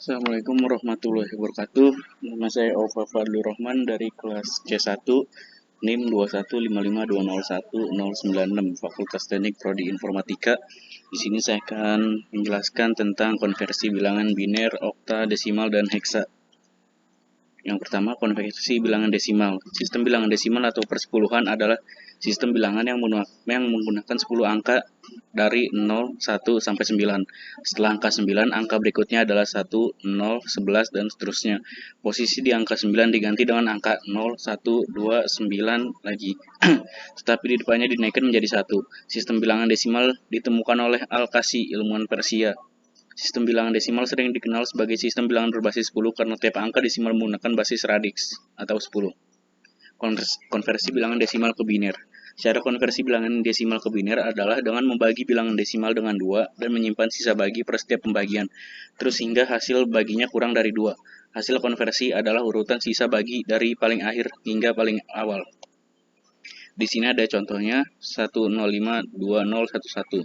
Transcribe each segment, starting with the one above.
Assalamualaikum warahmatullahi wabarakatuh. Nama saya Aufa Fadlur Rahman dari kelas C1 NIM 21552010096 Fakultas Teknik Prodi Informatika. Di sini saya akan menjelaskan tentang konversi bilangan biner, okta, desimal, dan heksa. Yang pertama, konversi bilangan desimal. Sistem bilangan desimal atau persepuluhan adalah sistem bilangan yang menggunakan 10 angka dari 0, 1, sampai 9. Setelah angka 9, angka berikutnya adalah 1, 0, 11, dan seterusnya. Posisi di angka 9 diganti dengan angka 0, 1, 2, 9 lagi. Tetapi di depannya dinaikkan menjadi 1. Sistem bilangan desimal ditemukan oleh Al-Kasi, ilmuwan Persia. Sistem bilangan desimal sering dikenal sebagai sistem bilangan berbasis 10 karena tiap angka desimal menggunakan basis radix atau 10. Konversi bilangan desimal ke biner. Cara konversi bilangan desimal ke biner adalah dengan membagi bilangan desimal dengan 2 dan menyimpan sisa bagi per setiap pembagian, terus hingga hasil baginya kurang dari 2. Hasil konversi adalah urutan sisa bagi dari paling akhir hingga paling awal. Di sini ada contohnya 1052011.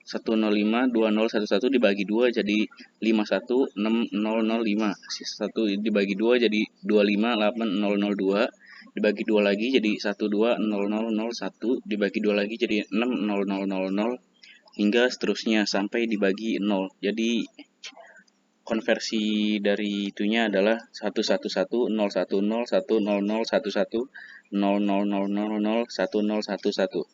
1052011 dibagi 2 jadi 516005. 1 dibagi 2 jadi 2580002. Dibagi 2 lagi jadi 120001. Dibagi 2 lagi jadi 60000 hingga seterusnya sampai dibagi 0. Jadi konversi dari itunya adalah 111010010001100001011.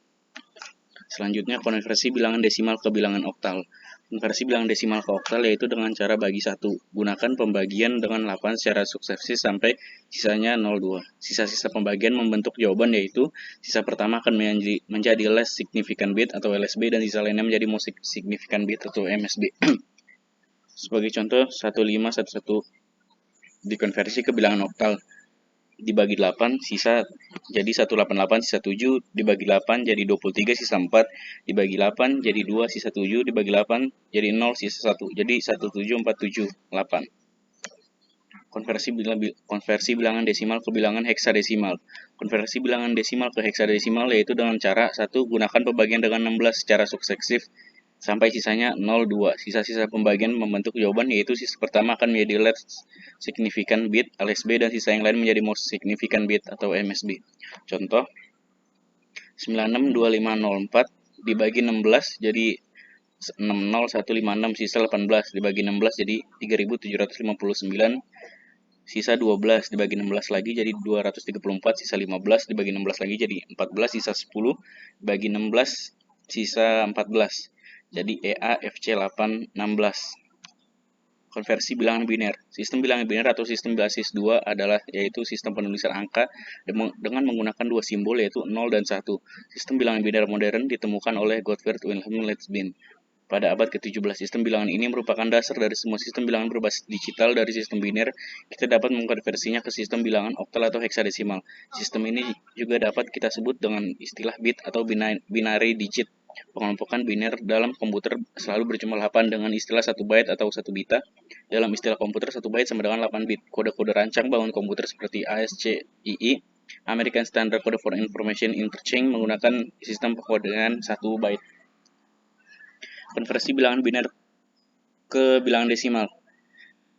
Selanjutnya, konversi bilangan desimal ke bilangan oktal. Konversi bilangan desimal ke oktal yaitu dengan cara bagi 1. Gunakan pembagian dengan 8 secara suksesif sampai sisanya 02. Sisa-sisa pembagian membentuk jawaban yaitu sisa pertama akan menjadi less significant bit atau LSB dan sisa lainnya menjadi most significant bit atau MSB. Sebagai contoh, 15111 dikonversi ke bilangan oktal. Dibagi 8 sisa jadi 188 sisa 7, dibagi 8 jadi 23 sisa 4, dibagi 8 jadi 2 sisa 7, dibagi 8 jadi 0 sisa 1, jadi 17478. Konversi bilangan desimal ke bilangan heksadesimal. Konversi bilangan desimal ke heksadesimal yaitu dengan cara 1. Gunakan pembagian dengan 16 secara suksesif sampai sisanya 02. Sisa-sisa pembagian membentuk jawaban yaitu sisa pertama akan menjadi least significant bit LSB dan sisa yang lain menjadi most significant bit atau MSB. Contoh 962504 dibagi 16 jadi 60156 sisa 18 dibagi 16 jadi 3759 sisa 12 dibagi 16 lagi jadi 234 sisa 15 dibagi 16 lagi jadi 14 sisa 10 dibagi 16 sisa 14 jadi EAFC 816. Konversi bilangan biner. Sistem bilangan biner atau sistem basis 2 adalah yaitu sistem penulisan angka dengan menggunakan dua simbol yaitu 0 dan 1. Sistem bilangan biner modern ditemukan oleh Gottfried Wilhelm Leibniz pada abad ke-17. Sistem bilangan ini merupakan dasar dari semua sistem bilangan berbasis digital. Dari sistem biner, kita dapat mengkonversinya ke sistem bilangan oktal atau heksadesimal. Sistem ini juga dapat kita sebut dengan istilah bit atau binary digit. Pengelompokan biner dalam komputer selalu berjumlah 8 dengan istilah 1 byte atau 1 bita. Dalam istilah komputer 1 byte sama dengan 8 bit. Kode-kode rancang bangun komputer seperti ASCII, American Standard Code for Information Interchange, menggunakan sistem pengodean 1 byte. Konversi bilangan biner ke bilangan desimal.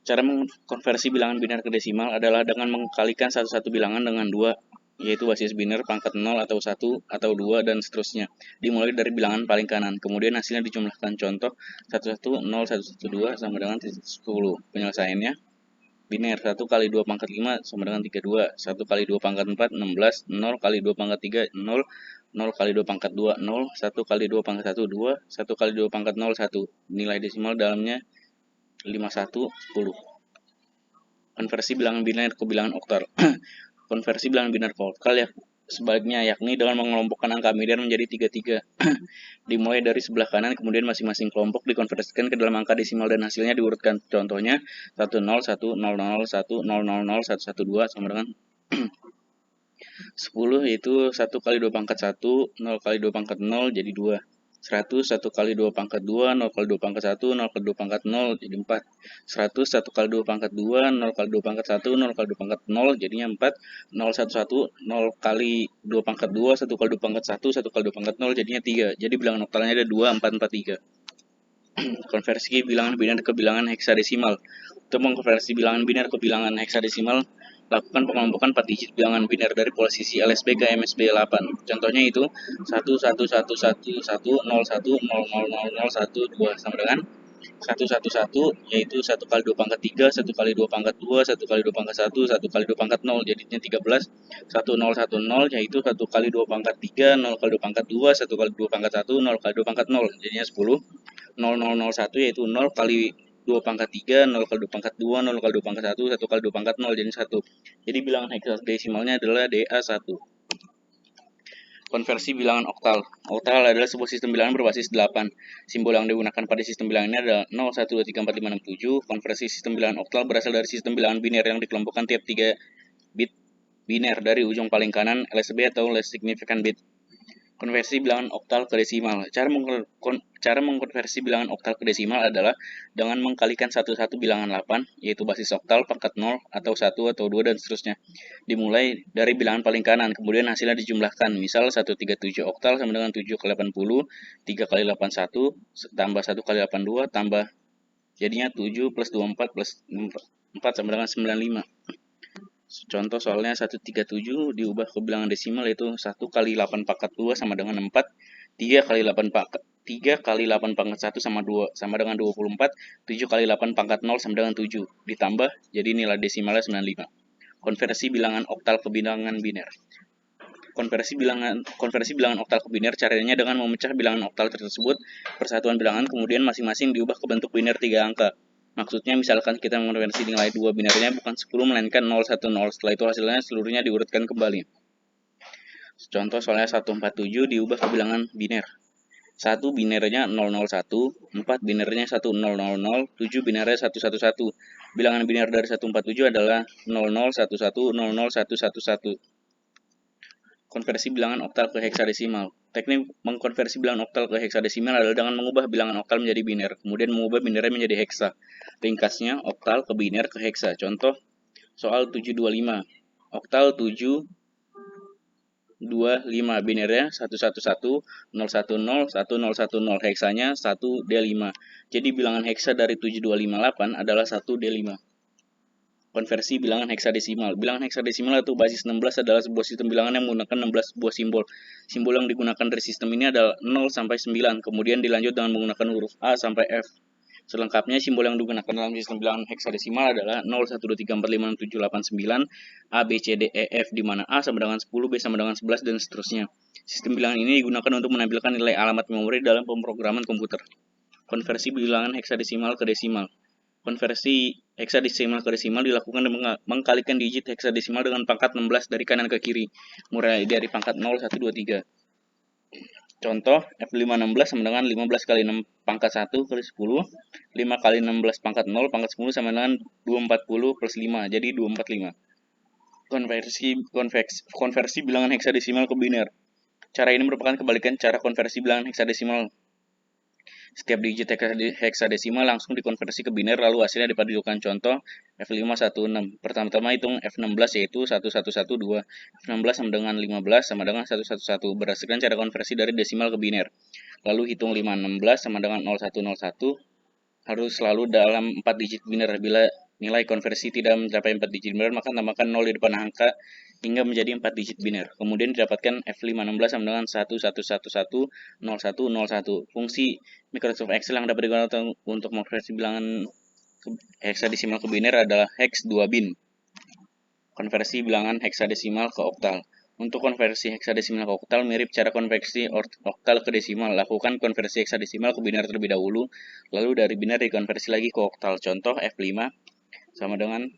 Cara mengkonversi bilangan biner ke desimal adalah dengan mengkalikan satu bilangan dengan 2, yaitu basis biner pangkat 0 atau 1 atau 2 dan seterusnya. Dimulai dari bilangan paling kanan, kemudian hasilnya dijumlahkan. Contoh 110112 sama dengan 10. Penyelesaiannya biner 1 kali 2 pangkat 5 sama dengan 32, 1 kali 2 pangkat 4 16, 0 kali 2 pangkat 3 0, 0 kali 2 pangkat 2 0, 1 kali 2 pangkat 1 2, 1 kali 2 pangkat 0 1. Nilai desimal dalamnya 51 10. Konversi bilangan biner ke bilangan oktal. Konversi bilangan biner ke oktal ya sebaliknya, yakni dengan mengelompokkan angka biner menjadi 33. Dimulai dari sebelah kanan, kemudian masing-masing kelompok dikonversikan ke dalam angka desimal dan hasilnya diurutkan. Contohnya 101001001112 sama dengan 10 yaitu 1 kali 2 pangkat 1, 0 kali 2 pangkat 0 jadi 2. 100 1 kali 2 pangkat 2, 0 kali 2 pangkat 1, 0 kali 2 pangkat 0 jadi 4. 100 1 kali 2 pangkat 2, 0 kali 2 pangkat 1, 0 kali 2 pangkat 0 jadinya 4. 011 0 kali 2 pangkat 2, 1 kali 2 pangkat 1, 1 kali 2 pangkat 0 jadinya 3. Jadi bilangan oktalnya ada 2 4 4 3. Konversi bilangan biner ke bilangan heksadesimal. Untuk mengkonversi bilangan biner ke bilangan heksadesimal, lakukan pengelompokan 4 digit bilangan biner dari posisi LSB ke MSB 8. Contohnya itu 1111110100012 sama dengan 111, yaitu 1 kali 2 pangkat 3, 1 kali 2 pangkat 2, 1 kali 2 pangkat 1, 1 kali 2 pangkat 0, jadinya 13. 1010, yaitu 1 kali 2 pangkat 3, 0 kali 2 pangkat 2, 1 kali 2 pangkat 1, 0 kali 2 pangkat 0, jadinya 10. 0001, yaitu 0 kali 2 pangkat 3, 0 kali 2 pangkat 2, 0 kali 2 pangkat 1, 1 kali 2 pangkat 0, jadi 1. Jadi bilangan heksadesimalnya adalah DA1. Konversi bilangan oktal. Oktal adalah sebuah sistem bilangan berbasis 8. Simbol yang digunakan pada sistem bilangan ini adalah 0, 1, 2, 3, 4, 5, 6, 7. Konversi sistem bilangan oktal berasal dari sistem bilangan biner yang dikelompokkan tiap 3 bit biner dari ujung paling kanan LSB atau less significant bit. Konversi bilangan oktal ke desimal. Cara mengkonversi bilangan oktal ke desimal adalah dengan mengkalikan satu-satu bilangan 8, yaitu basis oktal, pangkat 0, atau 1, atau 2, dan seterusnya. Dimulai dari bilangan paling kanan, kemudian hasilnya dijumlahkan. Misal 137 oktal sama dengan 7 kali 80, 3 kali 81, tambah 1 kali 82, tambah jadinya 7 plus 24 plus 4 sama dengan 95. Contoh soalnya 137 diubah ke bilangan desimal, yaitu 1 kali 8 pangkat 2 sama dengan 4, 3 kali 8 pangkat 1 sama 2 sama dengan 24, 7 kali 8 pangkat 0 sama dengan 7, ditambah jadi nilai desimalnya 95. Konversi bilangan oktal ke bilangan biner. Konversi bilangan oktal ke biner caranya dengan memecah bilangan oktal tersebut persatuan bilangan, kemudian masing-masing diubah ke bentuk biner 3 angka. Maksudnya misalkan kita mengonversi nilai 2 binernya bukan 10 melainkan 010. Setelah itu hasilnya seluruhnya diurutkan kembali. Contoh soalnya 147 diubah ke bilangan biner. 1 binernya 001, 4 binernya 1000, 7 binernya 111. Bilangan biner dari 147 adalah 0011001111. Konversi bilangan oktal ke heksadesimal. Teknik mengkonversi bilangan oktal ke heksadesimal adalah dengan mengubah bilangan oktal menjadi biner, kemudian mengubah binernya menjadi heksa. Ringkasnya, oktal ke biner ke heksa. Contoh, soal 725. Oktal 725, binernya 111, 010, 1010, heksanya 1D5. Jadi bilangan heksa dari 7258 adalah 1D5. Konversi bilangan heksadesimal. Bilangan heksadesimal atau basis 16 adalah sebuah sistem bilangan yang menggunakan 16 buah simbol. Simbol yang digunakan dari sistem ini adalah 0 sampai 9, kemudian dilanjut dengan menggunakan huruf A sampai F. Selengkapnya, simbol yang digunakan dalam sistem bilangan heksadesimal adalah 0, 1, 2, 3, 4, 5, 6, 7, 8, 9, A, B, C, D, E, F, di mana A sama dengan 10, B sama dengan 11, dan seterusnya. Sistem bilangan ini digunakan untuk menampilkan nilai alamat memori dalam pemrograman komputer. Konversi bilangan heksadesimal ke desimal. Konversi heksadesimal ke desimal dilakukan dengan mengkalikan digit heksadesimal dengan pangkat 16 dari kanan ke kiri, mulai dari pangkat 0, 1, 2, 3. Contoh, F516 sama dengan 15 kali 6 pangkat 1 kali 10, 5 kali 16 pangkat 0 pangkat 10 sama dengan 240 plus 5, jadi 245. Konversi bilangan heksadesimal ke biner. Cara ini merupakan kebalikan cara konversi bilangan heksadesimal. Setiap digit heksadesimal langsung dikonversi ke biner, lalu hasilnya dipadukan. Contoh, F516. Pertama-tama hitung F16, yaitu 1112. F16 sama dengan 15 sama dengan 111. Berdasarkan cara konversi dari desimal ke biner. Lalu hitung 516 sama dengan 0101. Harus selalu dalam 4 digit biner. Bila nilai konversi tidak mencapai 4 digit biner, maka tambahkan 0 di depan angka hingga menjadi 4 digit biner. Kemudian didapatkan F516 sama dengan 11110101. Fungsi Microsoft Excel yang dapat digunakan untuk mengkonversi bilangan heksadesimal ke biner adalah hex 2 bin. Konversi bilangan heksadesimal ke oktal. Untuk konversi heksadesimal ke oktal mirip cara konversi oktal ke desimal. Lakukan konversi heksadesimal ke biner terlebih dahulu, lalu dari biner dikonversi lagi ke oktal. Contoh, F5 sama dengan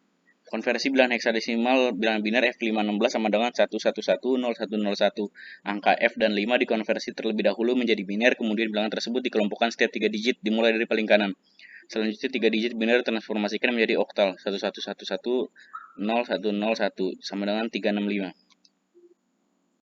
konversi bilangan heksadesimal bilangan biner F516 sama dengan 1110101. Angka F dan 5 dikonversi terlebih dahulu menjadi biner, kemudian bilangan tersebut dikelompokkan setiap 3 digit dimulai dari paling kanan. Selanjutnya 3 digit biner transformasikan menjadi oktal 1111001 sama dengan 365.